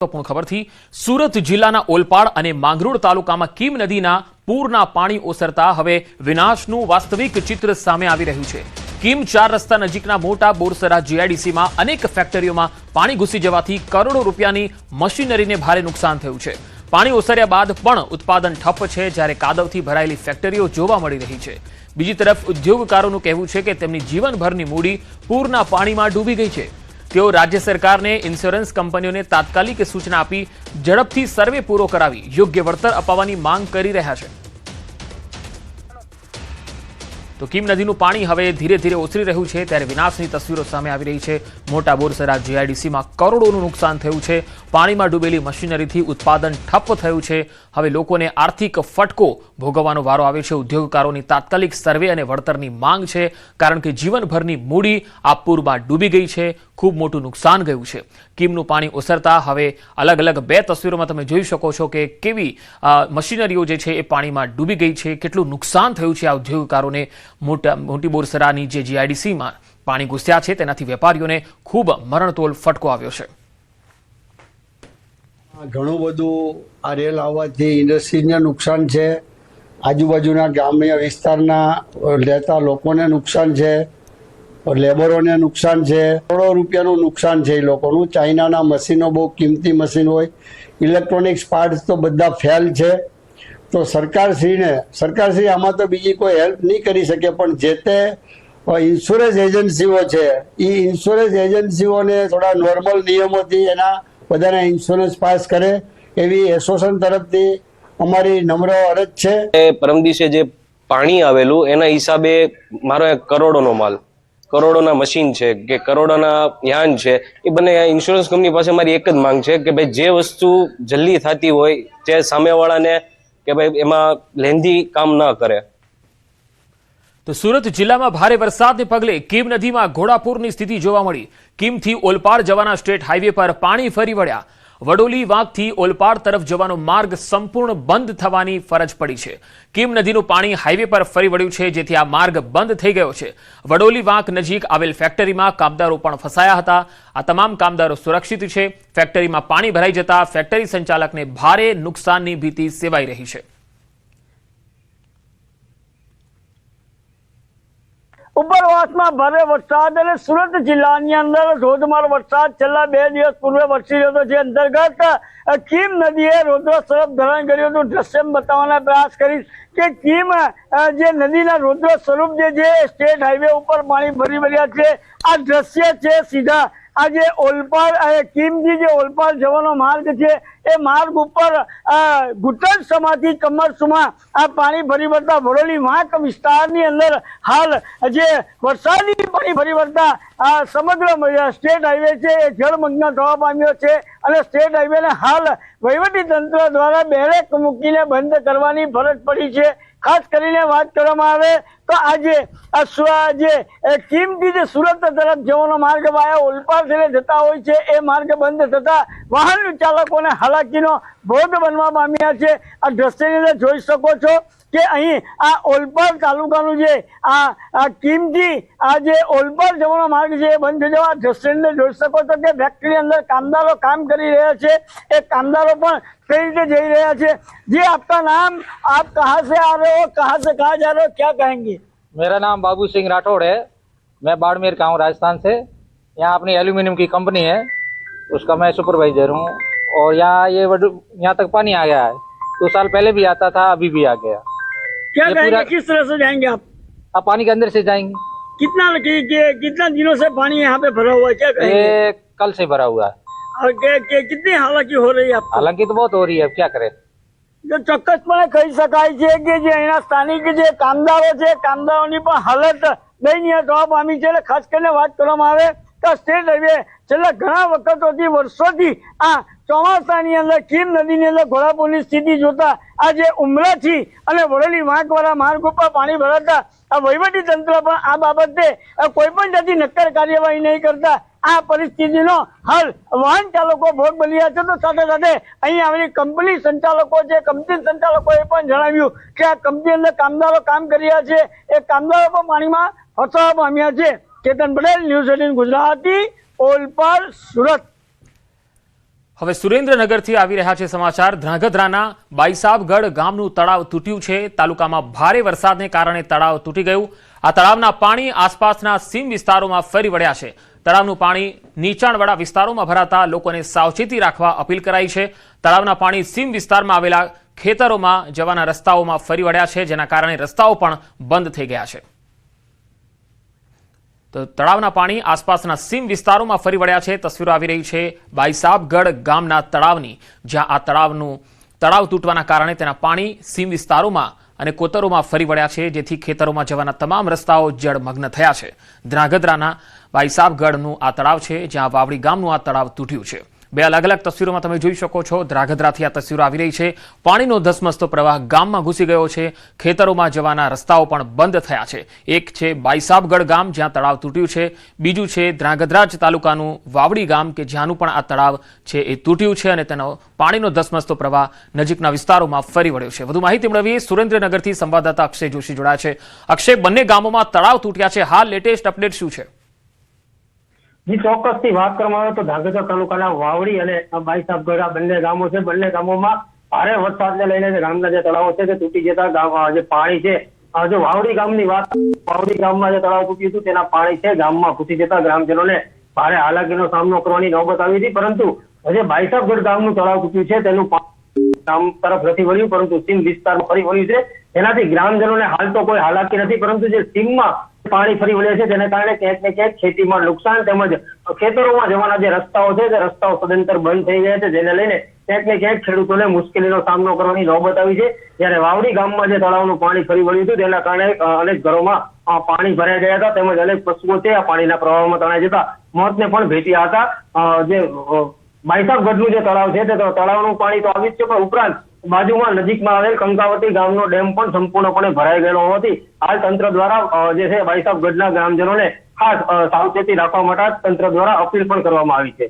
ખબરથી સુરત જિલ્લાના ઓલપાડ અને માંગરોળ તાલુકામાં કીમ નદીના પૂરના પાણી ઓસરતા હવે વિનાશનું વાસ્તવિક ચિત્ર સામે આવી રહ્યું છે। કીમ 4 રસ્તા નજીકના મોટા બોરસરા જીઆઈડીસીમાં અનેક ફેક્ટરીઓમાં પાણી ઘૂસી જવાથી કરોડો રૂપિયાની મશીનરીને ભારે નુકસાન થયું છે। પાણી ઓસર્યા બાદ પણ ઉત્પાદન ઠપ છે, જ્યારે કાદવથી ભરાયેલી ફેક્ટરીઓ જોવા મળી રહી છે। બીજી તરફ ઉદ્યોગકારોનું કહેવું છે કે તેમની જીવનભરની મૂડી પૂરના પાણીમાં ડૂબી ગઈ છે। તેઓ રાજ્ય સરકારને ઇન્સ્યોરન્સ કંપનીઓને તાત્કાલિક સૂચના આપી ઝડપથી સર્વે પૂરો કરાવી યોગ્ય વળતર અપાવવાની માંગ કરી રહ્યા છે। તો કીમ નદીનું પાણી હવે ધીરે ધીરે ઓસરી રહ્યું છે, ત્યારે વિનાશની તસવીરો સામે આવી રહી છે। મોટા બોરસરા જીઆઈડીસીમાં કરોડોનું નુકસાન થયું છે। પાણીમાં ડૂબેલી મશીનરીથી ઉત્પાદન ઠપ થયું છે। હવે લોકોને આર્થિક ફટકો ભોગવવાનો વારો આવે છે। ઉદ્યોગકારોની તાત્કાલિક સર્વે અને વળતરની માંગ છે, કારણ કે જીવનભરની મૂડી આ પૂરમાં ડૂબી ગઈ છે। ખૂબ મોટું નુકસાન ગયું છે। કીમનું પાણી ઓસરતા હવે અલગ અલગ બે તસવીરોમાં તમે જોઈ શકો છો કે કેવી મશીનરીઓ જે છે એ પાણીમાં ડૂબી ગઈ છે, કેટલું નુકસાન થયું છે આ ઉદ્યોગકારોને। મોટી બોરસરાની જે જીઆઈડીસીમાં પાણી ઘૂસ્યા છે તેનાથી વેપારીઓને ખૂબ મરણતોલ ફટકો આવ્યો છે। ઘણું બધું આ રેલ આવવાથી ઇન્ડસ્ટ્રીને નુકસાન છે, આજુબાજુના ગ્રામ્ય વિસ્તારના રહેતા લોકોને નુકસાન છે, લેબરોને નુકસાન છે, કરોડો રૂપિયાનું નુકસાન છે એ લોકોનું। ચાઇનાના મશીનો બહુ કિંમતી મશીન હોય, ઇલેક્ટ્રોનિક્સ પાર્ટ્સ તો બધા ફેલ છે। તો સરકારશ્રી આમાં તો બીજી કોઈ હેલ્પ નહીં કરી શકે, પણ જે તે ઇન્સ્યોરન્સ એજન્સીઓ છે એ ઇન્સ્યોરન્સ એજન્સીઓને થોડા નોર્મલ નિયમોથી એના બધાના ઇન્સ્યોરન્સ પાસ કરે એવી એસોસિએશન તરફથી અમારી નમ્ર અરજ છે। પરમ દિવસે જે પાણી આવેલું એના હિસાબે મારો એક કરોડોનો માલ, કરોડોના મશીન છે કે કરોડોના યાન છે, એ બંને ઇન્સ્યોરન્સ કંપની પાસે મારી એક જ માંગ છે કે ભાઈ જે વસ્તુ જલ્દી થતી હોય તે સામેવાળાને કે ભાઈ એમાં લેન્ધી કામ ન કરે। તો સુરત જિલ્લામાં ભારે વરસાદને પગલે કીમ નદીમાં ઘોડાપૂરની સ્થિતિ જોવા મળી। કીમથી ઓલપાડ જવાના સ્ટેટ હાઈવે પર પાણી ફરી વળ્યા। વડોલી વાંકથી ઓલપાડ તરફ જવાનો માર્ગ સંપૂર્ણ બંધ થવાની ફરજ પડી છે। કીમ નદીનું પાણી હાઈવે પર ફરી વળ્યું છે, જેથી આ માર્ગ બંધ થઈ ગયો છે। વડોલી વાંક નજીક આવેલ ફેક્ટરીમાં કામદારો પણ ફસાયા હતા। આ તમામ કામદારો સુરક્ષિત છે। ફેક્ટરીમાં પાણી ભરાઈ જતા ફેક્ટરી સંચાલકને ભારે નુકસાનની ભીતિ સેવાઈ રહી છે। ઉપરવાસમાં ભારે વરસાદ અને સુરત જિલ્લાની અંદર ધોધમાર વરસાદ છેલ્લા 2 દિવસ પૂર્વે વરસી રહ્યો હતો, જે અંતર્ગત કીમ નદીએ રૌદ્ર સ્વરૂપ ધારણ કર્યું હતું। દ્રશ્ય બતાવવાના પ્રયાસ કરીશ કે કીમ જે નદીના રૌદ્ર સ્વરૂપ જે છે સ્ટેટ હાઈવે ઉપર પાણી ભરી વળ્યા છે। આ દ્રશ્ય છે સીધા આ જે ઓલપાડ કીમથી જે ઓલપાડ જવાનો માર્ગ છે એ માર્ગ ઉપર ઘૂંટણ સમાથી કમર સુમાં આ પાણી ભરી વળતા વડોલી વાંક વિસ્તારની અંદર હાલ જે વરસાદી પાણી ભરી વળતા સમગ્ર સ્ટેટ હાઈવે છે એ જળમગ્ન થવા પામ્યો છે, અને સ્ટેટ હાઈવેને હાલ વહીવટી તંત્ર દ્વારા બેરેક મૂકીને બંધ કરવાની ફરજ પડી છે। ખાસ કરીને વાત કરવામાં આવે તો આજે કીમથી જે સુરત તરફ જવાનો માર્ગ વાયા ઓલપાડ થઈને જતા હોય છે એ માર્ગ બંધ થતા વાહન ચાલકોને હાલાકીનો ભોગ બનવા પામ્યા છે। આ દ્રશ્યની અંદર જોઈ શકો છો કે અહીં આ ઓલપાડ તાલુકાનું જે આ કીમથી આ જે ઓલપાડ જવાનો માર્ગ છે એ બંધ થઈ જવા દ્રશ્યની અંદર જોઈ શકો છો કે ફેક્ટરી અંદર કામદારો કામ કરી રહ્યા છે, એ કામદારો પણ कई રીતે જઈ રહ્યા છે। जी आपका नाम, आप कहाँ से आ रहे हो, कहाँ से कहाँ जा रहे हो, क्या कहेंगे? मेरा नाम बाबू सिंह राठौड़ है, मैं बाड़मेर का हूँ राजस्थान से। यहाँ अपनी एल्यूमिनियम की कंपनी है, उसका मैं सुपरवाइजर हूँ। और यहाँ तक पानी आ गया है, 2 साल पहले भी आता था, अभी भी आ गया। क्या कहेंगे, किस तरह से जाएंगे आप? अब पानी के अंदर से जाएंगे। कितना दिनों से पानी यहाँ पे भरा हुआ है, क्या कहेंगे? ये कल से भरा हुआ है। और कितनी हालाकी हो रही है आपको? हालांकि तो बहुत हो रही है, अब क्या करें। जो ચોક્કસપણે કહી શકાય છે કે જે અહીંના સ્થાનિક જે કામદારો છે, કામદારોની પણ હાલત દયનીય થવા પામી છે। ખાસ કરીને વાત કરવામાં આવે તો સ્ટેટ હાઈવે છેલ્લા ઘણા વખતોથી વર્ષોથી આ ચોમાસાની અંદર કીમ નદીની અંદર ઘોડાપૂરની સ્થિતિ જોતા આ જે ઉમરાથી અને વડોલી વાંકવાળા માર્ગ ઉપર પાણી ભરાતા આ વહીવટી તંત્ર પણ આ બાબતે કોઈ પણ જાતની નક્કર કાર્યવાહી નહીં કરતા આ પરિસ્થિતિનો હાલ વાહન ચાલકો ભોગ બની રહ્યા છે। તો સાથે સાથે અહીં આવેલી કંપની સંચાલકો છે, કંપની સંચાલકોએ પણ જણાવ્યું કે આ કંપની અંદર કામદારો કામ કરી રહ્યા છે, એ કામદારો પણ પાણીમાં ફસાવા પામ્યા છે। કેતન પટેલ, ન્યૂઝ 18 ગુજરાતી, ઓલપાડ, સુરત। હવે સુરેન્દ્રનગરથી આવી રહ્યા છે સમાચાર। ધ્રાંગધ્રાના બાઈસાબગઢ ગામનું તળાવ તૂટ્યું છે। તાલુકામાં ભારે વરસાદને કારણે તળાવ તૂટી ગયું। આ તળાવના પાણી આસપાસના સીમ વિસ્તારોમાં ફરી વળ્યા છે। તળાવનું પાણી નીચાણવાળા વિસ્તારોમાં ભરાતા લોકોને સાવચેતી રાખવા અપીલ કરાઈ છે। તળાવના પાણી સીમ વિસ્તારમાં આવેલા ખેતરોમાં જવાના રસ્તાઓમાં ફરી વળ્યા છે, જેના કારણે રસ્તાઓ પણ બંધ થઈ ગયા છે। તો તળાવના પાણી આસપાસના સીમ વિસ્તારોમાં ફરી વળ્યા છે। તસવીરો આવી રહી છે બાઈસાબગઢ ગામના તળાવની, જ્યાં આ તળાવ તૂટવાના કારણે તેના પાણી સીમ વિસ્તારોમાં અને કોતરોમાં ફરી વળ્યા છે, જેથી ખેતરોમાં જવાના તમામ રસ્તાઓ જળમગ્ન થયા છે। ધ્રાંગધ્રાના બાઈસાબગઢનું આ તળાવ છે, જ્યાં વાવડી ગામનું આ તળાવ તૂટ્યું છે। બે અલગ અલગ તસવીરોમાં તમે જોઈ શકો છો। ધ્રાંગધ્રાથી આ તસવીરો આવી રહી છે। પાણીનો ધસમસતો પ્રવાહ ગામમાં ઘૂસી ગયો છે। ખેતરોમાં જવાના રસ્તાઓ પણ બંધ થયા છે। એક છે બાઈસાબગઢ ગામ, જ્યાં તળાવ તૂટ્યું છે। બીજું છે ધ્રાંગધ્રા તાલુકાનું વાવડી ગામ, કે જ્યાંનું પણ આ તળાવ છે એ તૂટ્યું છે અને તેનો પાણીનો ધસમસતો પ્રવાહ નજીકના વિસ્તારોમાં ફરી વળ્યો છે। વધુ માહિતી મેળવીએ સુરેન્દ્રનગરથી સંવાદદાતા અક્ષય જોશી જોડાયા છે। અક્ષય, બંને ગામોમાં તળાવ તૂટ્યા છે, હાલ લેટેસ્ટ અપડેટ શું છે? જી, ચોક્કસથી વાત કરવામાં આવે તો ધ્રાંગધ્રા તાલુકાના વાવડી અને બાઈસાબગઢ આ બંને ગામો છે। બંને ગામોમાં ભારે વરસાદને લઈને ગામના જે તળાવો છે તે તૂટી જતા જે પાણી છે, જો વાવડી ગામની વાત, વાવડી ગામમાં જે તળાવ તૂટ્યું હતું તેના પાણી છે ગામમાં ઘૂસી જતા ગ્રામજનોને ભારે હાલાકીનો સામનો કરવાની નોબત આવી હતી। પરંતુ જે બાઈસાબગઢ ગામનું તળાવ તૂટ્યું છે તેનું ગામ તરફ નથી વળ્યું, પરંતુ સીમ વિસ્તારમાં ફરી વળ્યું છે। તેનાથી ગ્રામજનોને હાલ તો કોઈ હાલાકી નથી, પરંતુ જે સીમમાં પાણી ફરી વળે છે તેને કારણે ક્યાંક ને ક્યાંક ખેતીમાં નુકસાન તેમજ ખેતરોમાં જવાના જે રસ્તાઓ છે તે રસ્તાઓ સદંતર બંધ થઈ ગયા છે, જેને લઈને ક્યાંક ને ક્યાંક ખેડૂતોને મુશ્કેલીનો સામનો કરવાની નોબત આવી છે। જ્યારે વાવડી ગામમાં જે તળાવનું પાણી ફરી વળ્યું હતું તેના કારણે અનેક ઘરોમાં પાણી ભરાઈ ગયા હતા, તેમજ અનેક પશુઓ છે આ પાણીના પ્રવાહમાં તણાઈ જતા મોતને પણ ભેટ્યા હતા। જે બાઈસાબગઢનું જે તળાવ છે તે તળાવનું પાણી તો આવી જ છે, પણ ઉપરાંત બાજુમાં નજીકમાં આવેલ કંકાવતી ગામનો ડેમ પણ સંપૂર્ણપણે ભરાઈ ગયેલો હોવાથી હાલ તંત્ર દ્વારા જે છે બાઈસાબગઢના ગ્રામજનોને ખાસ સાવચેતી રાખવા માટે તંત્ર દ્વારા અપીલ પણ કરવામાં આવી છે।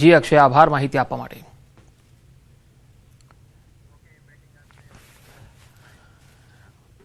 જી અક્ષય, આભાર માહિતી આપવા માટે।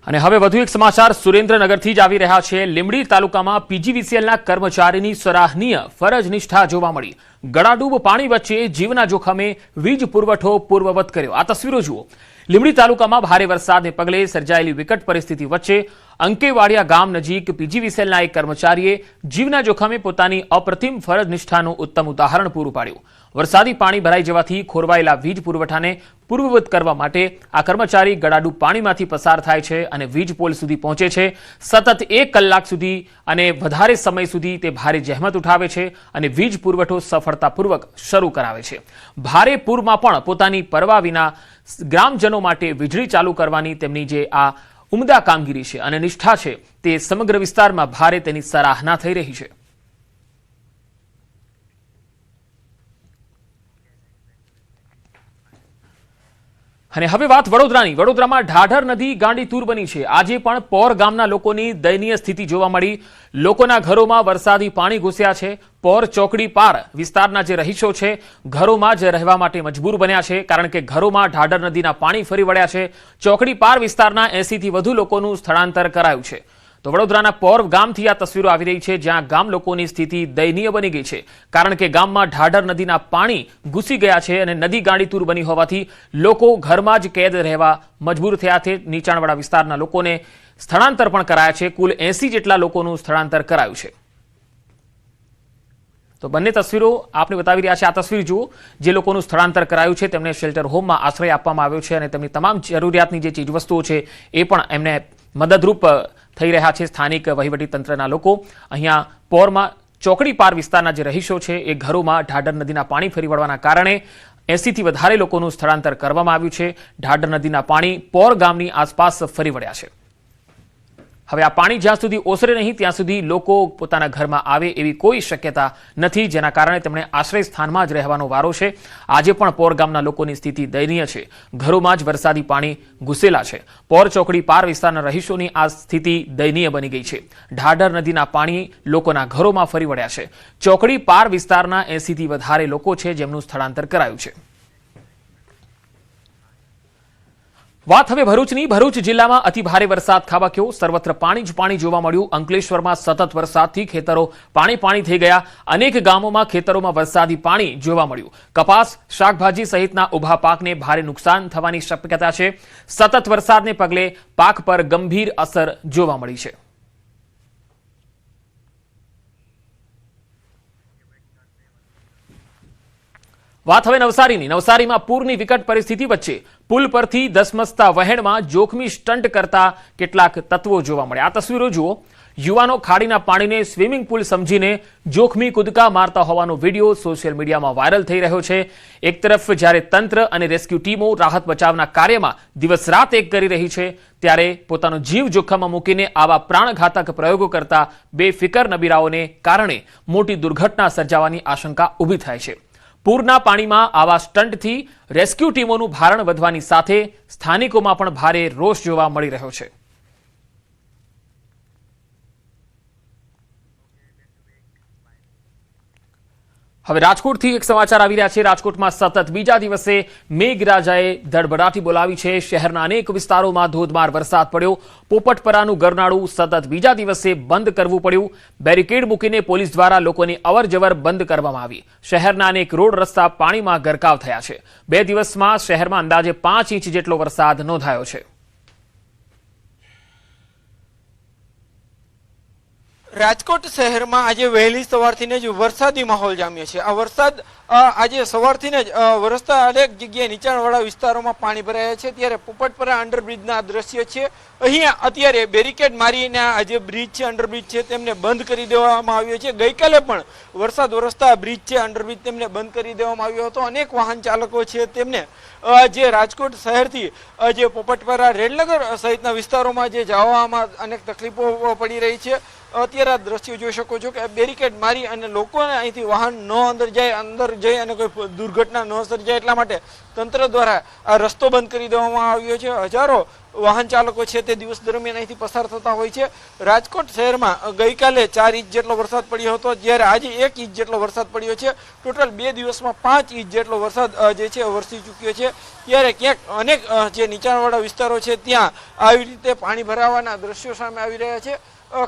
અને હવે વધુ એક સમાચાર સુરેન્દ્રનગરથી જ આવી રહ્યા છે। લીંબડી તાલુકામાં પીજીવીસીએલના કર્મચારીની સરાહનીય ફરજ નિષ્ઠા જોવા મળી। ગળાડૂબ પાણી વચ્ચે જીવના જોખમે વીજ પુરવઠો પૂર્વવત કર્યો। આ તસવીરો જુઓ। લીંબડી તાલુકામાં ભારે વરસાદને પગલે સર્જાયેલી વિકટ પરિસ્થિતિ વચ્ચે અંકેવાડિયા ગામ નજીક પીજીવીસીએલના એક કર્મચારીએ જીવના જોખમે પોતાની અપ્રતિમ ફરજ નિષ્ઠાનું ઉત્તમ ઉદાહરણ પૂરું પાડ્યું। વરસાદી પાણી ભરાઈ જવાથી ખોરવાયેલા વીજ પુરવઠાને પૂર્વવત કરવા માટે આ કર્મચારી ગળાડૂબ પાણીમાંથી પસાર થાય છે અને વીજ પોલ સુધી પહોંચે છે। સતત 1 કલાક સુધી અને વધારે સમય સુધી તે ભારે જહેમત ઉઠાવે છે અને વીજ પુરવઠો સફળતાપૂર્વક શરૂ કરાવે છે। ભારે પૂરમાં પણ પોતાની પરવા વિના ગ્રામજનો માટે વીજળી ચાલુ કરવાની તેમની જે આ ઉમદા કામગીરી છે અને નિષ્ઠા છે, તે સમગ્ર વિસ્તારમાં ભારે તેની સરાહના થઈ રહી છે। અને હવે વાત વડોદરાની। વડોદરામાં ઢાઢર નદી ગાંડીતુર બની છે। આજે પણ પોર ગામના લોકોની દયનીય સ્થિતિ જોવા મળી। લોકોના ઘરોમાં વરસાદી પાણી ઘૂસ્યા છે। પોર ચોકડી પાર વિસ્તારના જે રહીશો છે ઘરોમાં જ રહેવા માટે મજબૂર બન્યા છે, કારણ કે ઘરોમાં ઢાઢર નદીના પાણી ફરી વળ્યા છે। ચોકડી પાર વિસ્તારના 80 થી વધુ લોકોનું સ્થળાંતર કરાયું છે। તો વડોદરાના પોર ગામથી આ તસવીરો આવી રહી છે, જ્યાં ગામ લોકોની સ્થિતિ દયનીય બની ગઈ છે, કારણ કે ગામમાં ઢાઢર નદીના પાણી ઘૂસી ગયા છે અને નદી ગાંડીતુર બની હોવાથી લોકો ઘરમાં જ કેદ રહેવા મજબૂર થયા છે। નીચાણવાળા વિસ્તારના લોકોને સ્થળાંતર પણ કરાયા છે। કુલ 80 જેટલા લોકોનું સ્થળાંતર કરાયું છે। તો બંને તસવીરો આપણે બતાવી રહ્યા છે। આ તસવીર જુઓ। જે લોકોનું સ્થળાંતર કરાયું છે તેમને શેલ્ટર હોમમાં આશ્રય આપવામાં આવ્યો છે અને તેમની તમામ જરૂરિયાતની જે ચીજવસ્તુઓ છે એ પણ એમને મદદરૂપ થઈ રહ્યા છે સ્થાનિક વહીવટીતંત્રના લોકો। અહીંયા પોરમાં ચોકડી પાર વિસ્તારના જે રહીશો છે એ ઘરોમાં ઢાઢર નદીના પાણી ફરી વળવાના કારણે 80 થી વધારે લોકોનું સ્થળાંતર કરવામાં આવ્યું છે। ઢાઢર નદીના પાણી પોર ગામની આસપાસ ફરી વળ્યા છે। હવે આ પાણી જ્યાં સુધી ઓસરે નહીં ત્યાં સુધી લોકો પોતાના ઘરમાં આવે એવી કોઈ શક્યતા નથી, જેના કારણે તેમણે આશ્રય સ્થાનમાં જ રહેવાનો વારો છે। આજે પણ પોર ગામના લોકોની સ્થિતિ દયનીય છે। ઘરોમાં જ વરસાદી પાણી ઘૂસેલા છે। પોર ચોકડી પાર વિસ્તારના રહીશોની આ સ્થિતિ દયનીય બની ગઈ છે। ઢાઢર નદીના પાણી લોકોના ઘરોમાં ફરી વળ્યા છે। ચોકડી પાર વિસ્તારના 80 થી વધારે લોકો છે જેમનું સ્થળાંતર કરાયું છે। વાત હવે ભરૂચની. ભરૂચ જિલ્લામાં અતિ ભારે વરસાદ ખાબક્યો. સર્વત્ર પાણી જ પાણી જોવા મળ્યું. અંકલેશ્વરમાં સતત વરસાદથી ખેતરો પાણી થઈ ગયા. અનેક ગામોમાં ખેતરોમાં વરસાદી પાણી જોવા મળ્યું. કપાસ, શાકભાજી સહિતના ઉભા પાકને ભારે નુકસાન થવાની શક્યતા છે. સતત વરસાદને પગલે પાક પર ગંભીર અસર જોવા મળી છે. વાત હવે નવસારીની. નવસારીમાં પૂરની વિકટ પરિસ્થિતિ વચ્ચે પુલ પરથી ધસમસતા વહેણમાં જોખમી સ્ટન્ટ કરતા કેટલાક તત્વો જોવા મળ્યા. આ તસવીરો જુઓ. યુવાનો ખાડીના પાણીને સ્વિમિંગ પુલ સમજીને જોખમી કૂદકા મારતા હોવાનો વિડીયો સોશિયલ મીડિયામાં વાયરલ થઈ રહ્યો છે. એક તરફ જ્યારે તંત્ર અને રેસ્ક્યુ ટીમો રાહત બચાવના કાર્યમાં દિવસ રાત એક કરી રહી છે, ત્યારે પોતાનો જીવ જોખમમાં મૂકીને આવા પ્રાણઘાતક પ્રયોગો કરતા બેફિકર નબીરાઓને કારણે મોટી દુર્ઘટના સર્જાવાની આશંકા ઊભી થાય છે. પૂરના પાણીમાં આવા સ્ટન્ટથી રેસ્ક્યુ ટીમોનું ભારણ વધવાની સાથે સ્થાનિકોમાં પણ ભારે રોષ જોવા મળી રહ્યો છે. હવે રાજકોટથી એક સમાચાર આવી રહ્યા છે. રાજકોટમાં સતત બીજા દિવસે મેઘરાજાએ ધડબડાટી બોલાવી છે. શહેરના અનેક વિસ્તારોમાં ધોધમાર વરસાદ પડ્યો. પોપટપરાનું ગરનાળું સતત બીજા દિવસે બંધ કરવું પડ્યું. બેરિકેડ મૂકીને પોલીસ દ્વારા લોકોની અવરજવર બંધ કરવામાં આવી. શહેરના અનેક રોડ રસ્તા પાણીમાં ગરકાવ થયા છે. 2 દિવસમાં શહેરમાં અંદાજે 5 ઇંચ જેટલો વરસાદ નોંધાયો છે. રાજકોટ શહેરમાં આજે વહેલી સવારથી જ વરસાદી માહોલ જામ્યો છે. આ વરસાદ આજે સવારથી જ વરસતા અનેક જગ્યાએ નીચાણવાળા વિસ્તારોમાં પાણી ભરાયા છે. ત્યારે પોપટપરા અંડરબ્રિજના દ્રશ્ય છે. અહીંયા અત્યારે બેરિકેડ મારીને આ જે બ્રિજ છે, અંડરબ્રિજ છે, તેમને બંધ કરી દેવામાં આવ્યો છે. ગઈકાલે પણ વરસાદ વરસતા બ્રિજ છે, અંડરબ્રિજ તેમને બંધ કરી દેવામાં આવ્યો હતો. અનેક વાહન ચાલકો છે તેમને જે રાજકોટ શહેરથી જે પોપટપરા, રેલનગર સહિતના વિસ્તારોમાં જે જવામાં અનેક તકલીફો પડી રહી છે. અત્યારે આ દ્રશ્યો જોઈ શકો છો કે બેરિકેડ મારી અને લોકોને અહીંથી વાહન ન અંદર જાય, અંદર જઈ અને કોઈ દુર્ઘટના ન સર્જાય એટલા માટે તંત્ર દ્વારા આ રસ્તો બંધ કરી દેવામાં આવ્યો છે. હજારો વાહન ચાલકો છે તે દિવસ દરમિયાન અહીંથી પસાર થતા હોય છે. રાજકોટ શહેરમાં ગઈકાલે 4 ઇંચ જેટલો વરસાદ પડ્યો હતો, જ્યારે આજે 1 ઇંચ જેટલો વરસાદ પડ્યો છે. ટોટલ 2 દિવસમાં 5 ઇંચ જેટલો વરસાદ જે છે વરસી ચૂક્યો છે. ત્યારે ક્યાંક અનેક જે નીચાણવાળા વિસ્તારો છે ત્યાં આવી રીતે પાણી ભરાવાના દ્રશ્યો સામે આવી રહ્યા છે.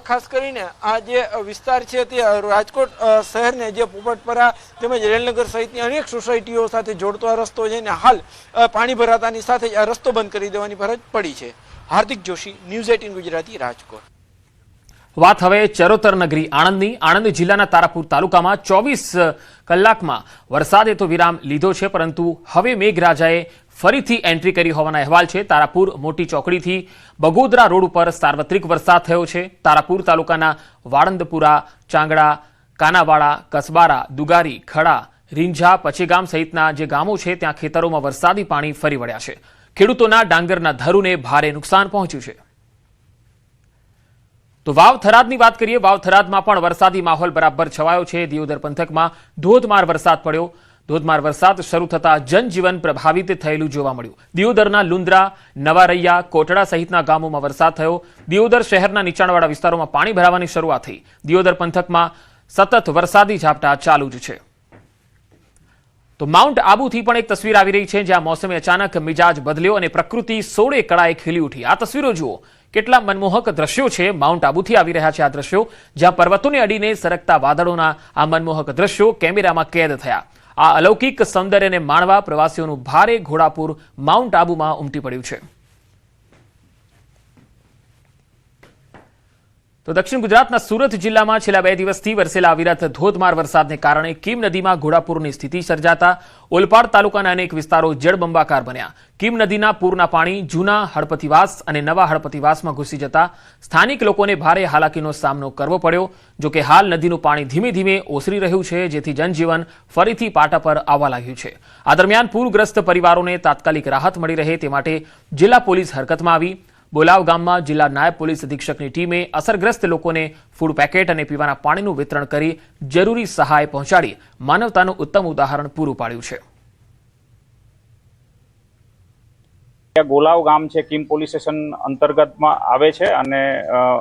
ખાસ કરીને આ જે વિસ્તાર છે તે રાજકોટ શહેરને જે પોપટપરા તેમજ રેલનગર સહિતની અનેક સોસાયટીઓ સાથે જોડતો આ રસ્તો છે ને હાલ પાણી ભરાતાની સાથે જ આ રસ્તો બંધ કરી દેવાની ફરજ પડી છે. હાર્દિક જોશી, ન્યૂઝ 18 ગુજરાતી, રાજકોટ. વાત હવે ચરોતર નગરી આણંદની. આણંદ જિલ્લાના તારાપુર તાલુકામાં 24 કલાકમાં વરસાદે તો વિરામ લીધો છે, પરંતુ હવે મેઘરાજાએ ફરીથી એન્ટ્રી કરી હોવાના અહેવાલ છે. તારાપુર મોટી ચોકડીથી બગોદરા રોડ ઉપર સાર્વત્રિક વરસાદ થયો છે. તારાપુર તાલુકાના વાળંદપુરા, ચાંગડા, કાનાવાડા, કસબારા, દુગારી, ખડા, રીંઝા, પચેગામ સહિતના જે ગામો છે ત્યાં ખેતરોમાં વરસાદી પાણી ફરી વળ્યા છે. ખેડૂતોના ડાંગરના ધરુને ભારે નુકસાન પહોંચ્યું છે. તો વાવ થરાદની વાત કરીએ. વાવ થરાદમાં પણ વરસાદી માહોલ બરાબર છવાયો છે. દિયોદર પંથકમાં ધોધમાર વરસાદ પડ્યો. ધોધમાર વરસાદ શરૂ થતા જનજીવન પ્રભાવિત થયેલું જોવા મળ્યું. દિયોદરના લુંદ્રા, નવારૈયા, કોટડા સહિતના ગામોમાં વરસાદ થયો. દિયોદર શહેરના નીચાણવાળા વિસ્તારોમાં પાણી ભરાવાની શરૂઆત થઈ. દિયોદર પંથકમાં સતત વરસાદી ઝાપટા ચાલુ જ છે. તો માઉન્ટ આબુથી પણ એક તસવીર આવી રહી છે, જ્યાં મોસમે અચાનક મિજાજ બદલ્યો અને પ્રકૃતિ સોળે કળાએ ખીલી ઉઠી. આ તસવીરો જુઓ. કેટલા મનમોહક દ્રશ્યો છે. માઉન્ટ આબુથી આવી રહ્યા છે આ દ્રશ્યો, જ્યાં પર્વતોને અડીને સરકતા વાદળોના આ મનમોહક દ્રશ્યો કેમેરામાં કેદ થયા. આ અલૌકિક સૌંદર્યને માણવા પ્રવાસીઓનું ભારે ઘોડાપુર માઉન્ટ આબુમાં ઉમટી પડ્યું છે. તો દક્ષિણ ગુજરાતના સુરત જિલ્લામાં છેલ્લા 2 દિવસથી વરસેલા અવિરત ધોધમાર વરસાદને કારણે કીમ નદીમાં ઘોડાપૂરની સ્થિતિ સર્જાતા ઓલપાડ તાલુકાના અનેક વિસ્તારો જળબંબાકાર બન્યા. કીમ નદીના પૂરના પાણી જૂના હળપતિવાસ અને નવા હળપતિવાસમાં ઘૂસી જતા સ્થાનિક લોકોને ભારે હાલાકીનો સામનો કરવો પડ્યો. જોકે હાલ નદીનું પાણી ધીમે ધીમે ઓસરી રહ્યું છે, જેથી જનજીવન ફરીથી પાટા પર આવવા લાગ્યું છે. આ દરમિયાન પૂરગ્રસ્ત પરિવારોને તાત્કાલિક રાહત મળી રહે તે માટે જિલ્લા પોલીસ હરકતમાં આવી. બોલાવ ગામમાં જિલ્લા નાયબ પોલીસ અધિક્ષકની ટીમે અસરગ્રસ્ત લોકોને ફૂડ પેકેટ અને પીવાના પાણીનું વિતરણ કરી જરૂરી સહાય પહોંચાડી માનવતાનું ઉત્તમ ઉદાહરણ પૂરું પાડ્યું છે. ગોલાવ ગામ છે, કીમ પોલીસ સ્ટેશન અંતર્ગતમાં આવે છે અને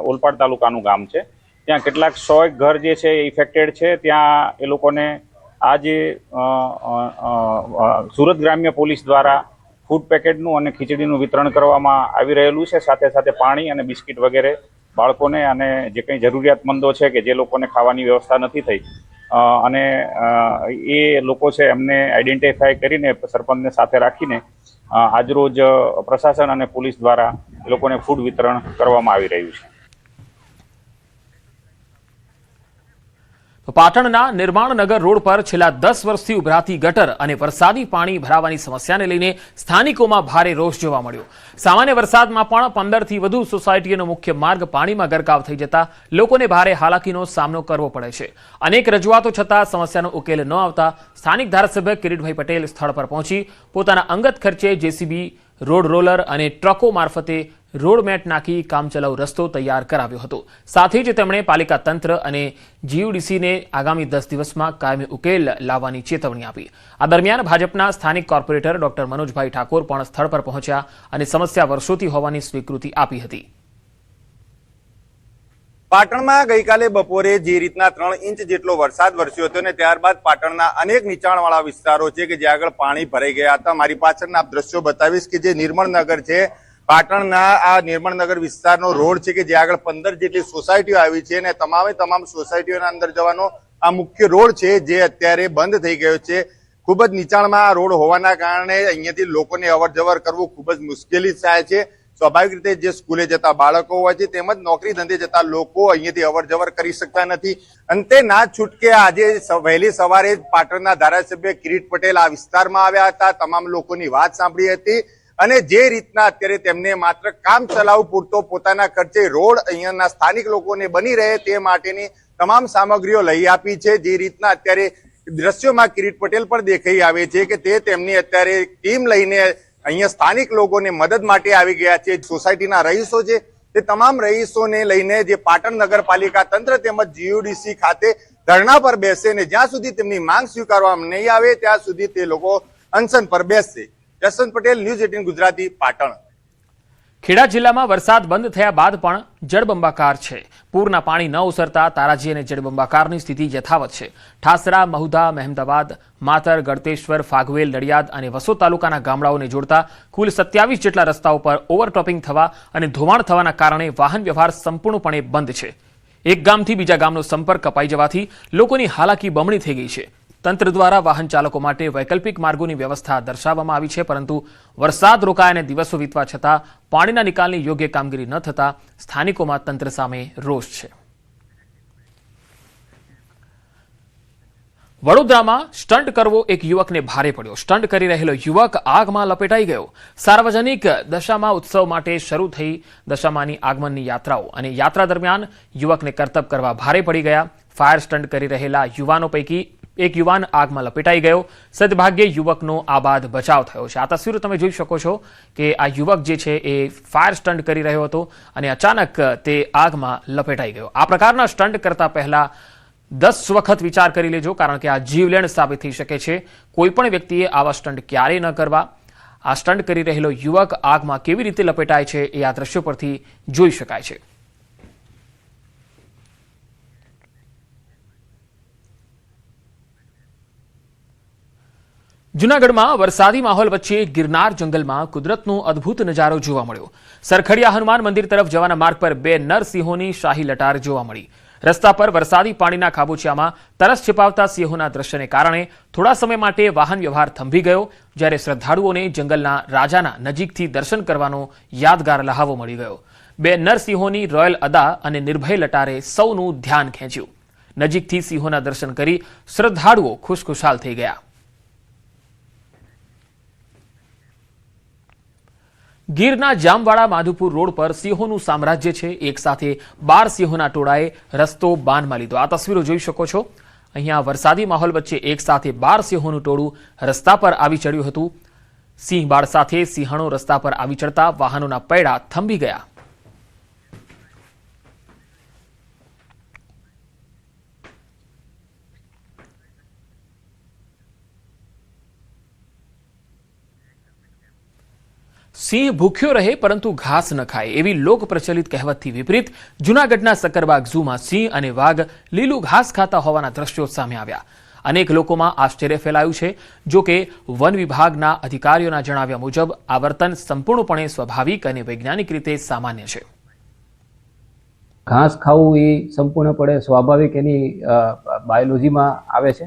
ઓલપાડ તાલુકાનું ગામ છે. ત્યાં કેટલાક 100 ઘર જે છે એ ઇફેક્ટેડ છે. ત્યાં એ લોકોને આજે સુરત ગ્રામ્ય પોલીસ દ્વારા ફૂડ પેકેટનું અને ખીચડીનું વિતરણ કરવામાં આવી રહેલું છે. સાથે સાથે પાણી અને બિસ્કિટ વગેરે બાળકોને અને જે કંઈ જરૂરિયાતમંદો છે કે જે લોકોને ખાવાની વ્યવસ્થા નથી થઈ અને એ લોકો છે એમને આઈડેન્ટિફાય કરીને સરપંચને સાથે રાખીને આજરોજ પ્રશાસન અને પોલીસ દ્વારા એ લોકોને ફૂડ વિતરણ કરવામાં આવી રહ્યું છે. પાટણના નિર્માણનગર રોડ પર છેલ્લા 10 વર્ષથી ઉભરાતી ગટર અને વરસાદી પાણી ભરાવાની સમસ્યાને લઈને સ્થાનિકોમાં ભારે રોષ જોવા મળ્યો. સામાન્ય વરસાદમાં પણ 15થી વધુ સોસાયટીઓનો મુખ્ય માર્ગ પાણીમાં ગરકાવ થઈ જતા લોકોને ભારે હાલાકીનો સામનો કરવો પડે છે. અનેક રજૂઆતો છતાં સમસ્યાનો ઉકેલ ન આવતા સ્થાનિક ધારાસભ્ય કિરીટભાઈ પટેલ સ્થળ પર પહોંચી પોતાના અંગત ખર્ચે જેસીબી, રોડ રોલર અને ટ્રકો મારફતે રોડ મેટ નાખી કામચલાઉ રસ્તો તૈયાર કરાવ્યો હતો. સાથે જ તેમણે પાલિકા તંત્ર અને જીયુડીસીને આગામી 10 દિવસમાં કાયમી ઉકેલ લાવવાની ચેતવણી આપી. આ દરમિયાન ભાજપના સ્થાનિક કોર્પોરેટર ડોક્ટર મનોજભાઈ ઠાકોર પણ સ્થળ પર પહોંચ્યા અને સમસ્યા વર્ષોથી હોવાની સ્વીકૃતિ આપી હતી. પાટણમાં ગઈકાલે બપોરે જે રીતના 3 ઇંચ જેટલો વરસાદ વરસ્યો હતો અને ત્યારબાદ પાટણના અનેક નીચાણવાળા વિસ્તારો છે કે જ્યાં આગળ પાણી ભરાઈ ગયા હતા. મારી પાછળના આપ દ્રશ્યો બતાવીશ કે જે નિર્મળનગર છે, પાટણના આ નિર્મળનગર વિસ્તારનો રોડ છે કે જ્યાં આગળ 15 જેટલી સોસાયટીઓ આવી છે અને તમામ સોસાયટીઓના અંદર જવાનો આ મુખ્ય રોડ છે જે અત્યારે બંધ થઈ ગયો છે. ખૂબ જ નીચાણમાં આ રોડ હોવાના કારણે અહીંયાથી લોકોને અવર જવર કરવું ખૂબ જ મુશ્કેલી થાય છે. સ્વાભાવિક રીતે જે સ્કૂલે જતા બાળકો હોય છે તેમજ નોકરી ધંધે જતા લોકો અહીંયાથી અવર જવર કરી શકતા નથી. અંતે ના છૂટકે આજે વહેલી સવારે પાટણના ધારાસભ્ય કિરીટ પટેલ આ વિસ્તારમાં આવ્યા હતા, તમામ લોકોની વાત સાંભળી હતી અને જે રીતના અત્યારે તેમને માત્ર કામ ચલાવ પૂરતો પોતાના ખર્ચે રોડ અહીંયાના સ્થાનિક લોકોને બની રહે તે માટેની તમામ સામગ્રીઓ લઈ આપી છે. જે રીતના અત્યારે દ્રશ્યોમાં કિરીટ પટેલ પણ દેખાઈ આવે છે કે તે તેમની અત્યારે ટીમ લઈને અહીંયા સ્થાનિક લોકોને મદદ માટે આવી ગયા છે. સોસાયટીના રહીશો છે તે તમામ રહીશોને લઈને જે પાટણ નગરપાલિકા તંત્ર તેમજ જીયુડીસી ખાતે ધરણા પર બેસે ને જ્યાં સુધી તેમની માંગ સ્વીકારવામાં નહીં આવે ત્યાં સુધી તે લોકો અનશન પર બેસશે. જસવંત પટેલ, ન્યૂઝ 18 ગુજરાતી, પાટણ. ખેડા જિલ્લામાં વરસાદ બંધ થયા બાદ પણ જળબંબાકાર છે. પૂરના પાણી ન ઓસરતા તારાજી અને જળબંબાકારની સ્થિતિ યથાવત છે. ઠાસરા, મહુધા, મહેમદાવાદ, માતર, ગળતેશ્વર, ફાગવેલ, નડિયાદ અને વસો તાલુકાના ગામડાઓને જોડતા કુલ 27 જેટલા રસ્તાઓ પર ઓવરટોપિંગ થવા અને ધોવાણ થવાના કારણે વાહન વ્યવહાર સંપૂર્ણપણે બંધ છે. એક ગામથી બીજા ગામનો સંપર્ક કપાઈ જવાથી લોકોની હાલાકી બમણી થઈ ગઈ છે. તંત્ર દ્વારા વાહન ચાલકો માટે વૈકલ્પિક માર્ગોની વ્યવસ્થા દર્શાવવામાં આવી છે, પરંતુ વરસાદ રોકાયાને દિવસો વીતવા છતાં પાણીના નિકાલની યોગ્ય કામગીરી ન થતા સ્થાનિકોમાં તંત્ર સામે રોષ છે. વડોદરામાં સ્ટન્ટ કરવો એક યુવકને ભારે પડ્યો. સ્ટન્ટ કરી રહેલો યુવક આગમાં લપેટાઈ ગયો. સાર્વજનિક દશામા ઉત્સવ માટે શરૂ થઈ દશામાની આગમનની યાત્રાઓ અને યાત્રા દરમિયાન યુવકને કરતબ કરવા ભારે પડી ગયા. ફાયર સ્ટન્ટ કરી રહેલા યુવાનો પૈકી એક યુવાન આગમાં લપેટાઈ ગયો. સદભાગ્યે યુવકનો આબાદ બચાવ થયો છે. આ તસવીરો તમે જોઈ શકો છો કે આ યુવક જે છે એ ફાયર સ્ટન્ટ કરી રહ્યો હતો અને અચાનક તે આગમાં લપેટાઈ ગયો. આ પ્રકારના સ્ટન્ટ કરતા પહેલા 10 વખત વિચાર કરી લેજો, કારણ કે આ જીવલેણ સાબિત થઈ શકે છે. કોઈ પણ વ્યક્તિએ આવા સ્ટન્ટ ક્યારેય ન કરવા. આ સ્ટન્ટ કરી રહેલો યુવક આગમાં કેવી રીતે લપેટાય છે એ આ દ્રશ્યો પરથી જોઈ શકાય છે. જૂનાગઢમાં વરસાદી માહોલ વચ્ચે ગિરનાર જંગલમાં કુદરતનો અદ્ભુત નજારો જોવા મળ્યો. સરખડિયા હનુમાન મંદિર તરફ જવાના માર્ગ પર 2 નર સિંહોની શાહી લટાર જોવા મળી. રસ્તા પર વરસાદી પાણીના ખાબોચિયામાં તરસ છિપાવતા સિંહોના દ્રશ્યને કારણે થોડા સમય માટે વાહન વ્યવહાર થંભી ગયો, જ્યારે શ્રદ્ધાળુઓને જંગલના રાજાના નજીકથી દર્શન કરવાનો યાદગાર લહાવો મળી ગયો. 2 નર સિંહોની રોયલ અદા અને નિર્ભય લટારે સૌનું ધ્યાન ખેંચ્યું. નજીકથી સિંહોના દર્શન કરી શ્રદ્ધાળુઓ ખુશખુશાલ થઈ ગયા. ગીરના જામવાડા માધુપુર રોડ પર સિંહોનું સામ્રાજ્ય છે. એક સાથે 12 સિંહોના ટોળાએ રસ્તો બાનમાં લીધો. આ તસવીરો જોઈ શકો છો. અહીંયા વરસાદી માહોલ વચ્ચે એક સાથે 12 સિંહોનું ટોળું રસ્તા પર આવી ચડ્યું હતું. સિંહ બાળ સાથે સિંહણો રસ્તા પર આવી ચડતા વાહનોના પૈડા થંભી ગયા. સિંહ ભૂખ્યો રહે પરંતુ ઘાસ ન ખાય એવી લોક પ્રચલિત કહેવતથી વિપરીત જૂનાગઢના સક્કરબાગ ઝૂમાં સિંહ અને વાઘ લીલું ઘાસ ખાતા હોવાના દ્રશ્યો સામે આવ્યા. અનેક લોકોમાં આશ્ચર્ય ફેલાયું છે. જો કે વન વિભાગના અધિકારીઓના જણાવ્યા મુજબ આ વર્તન સંપૂર્ણપણે સ્વાભાવિક અને વૈજ્ઞાનિક રીતે સામાન્ય છે. ઘાસ ખાવું એ સંપૂર્ણપણે સ્વાભાવિક એની બાયોલોજીમાં આવે છે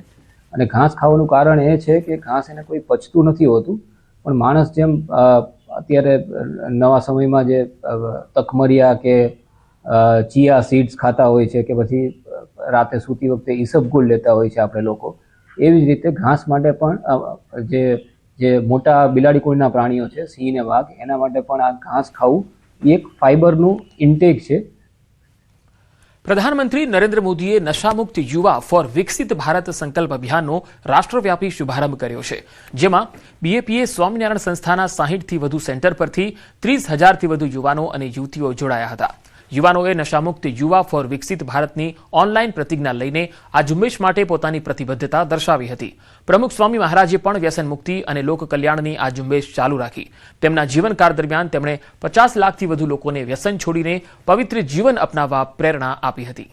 અને ઘાસ ખાવાનું કારણ એ છે કે ઘાસ એને કોઈ પચતું નથી હોતું, પણ માણસ જેમ અત્યારે નવા સમયમાં જે તકમરિયા કે ચિયા સીડ્સ ખાતા હોય છે કે પછી રાતે સૂતી વખતે ઈસબગુલ લેતા હોય છે આપણે લોકો, એવી જ રીતે ઘાસ માટે પણ જે મોટા બિલાડી કુળના પ્રાણીઓ છે, સિંહ ને વાઘ, એના માટે પણ આ ઘાસ ખાવું એ એક ફાઇબરનું ઇન્ટેક છે. પ્રધાનમંત્રી નરેન્દ્ર મોદીએ નશામુક્ત યુવા ફોર વિકસિત ભારત સંકલ્પ અભિયાનનો રાષ્ટ્રવ્યાપી શુભારંભ કર્યો છે, જેમાં બીએપીએ સ્વામિનારાયણ સંસ્થાના 60થી વધુ સેન્ટર પરથી 30,000થી વધુ યુવાનો અને યુવતીઓ જોડાયા હતા. યુવાનોએ નશામુક્ત યુવા ફોર વિકસિત ભારતની ઓનલાઈન પ્રતિજ્ઞા લઈને આ ઝુંબેશ માટે પોતાની પ્રતિબદ્ધતા દર્શાવી હતી. પ્રમુખ સ્વામી મહારાજે પણ વ્યસન મુક્તિ અને લોક કલ્યાણની આ ઝુંબેશ ચાલુ રાખી. તેમના જીવનકાળ દરમિયાન તેમણે 50 લાખથી વધુ લોકોને વ્યસન છોડીને પવિત્ર જીવન અપનાવવા પ્રેરણા આપી હતી.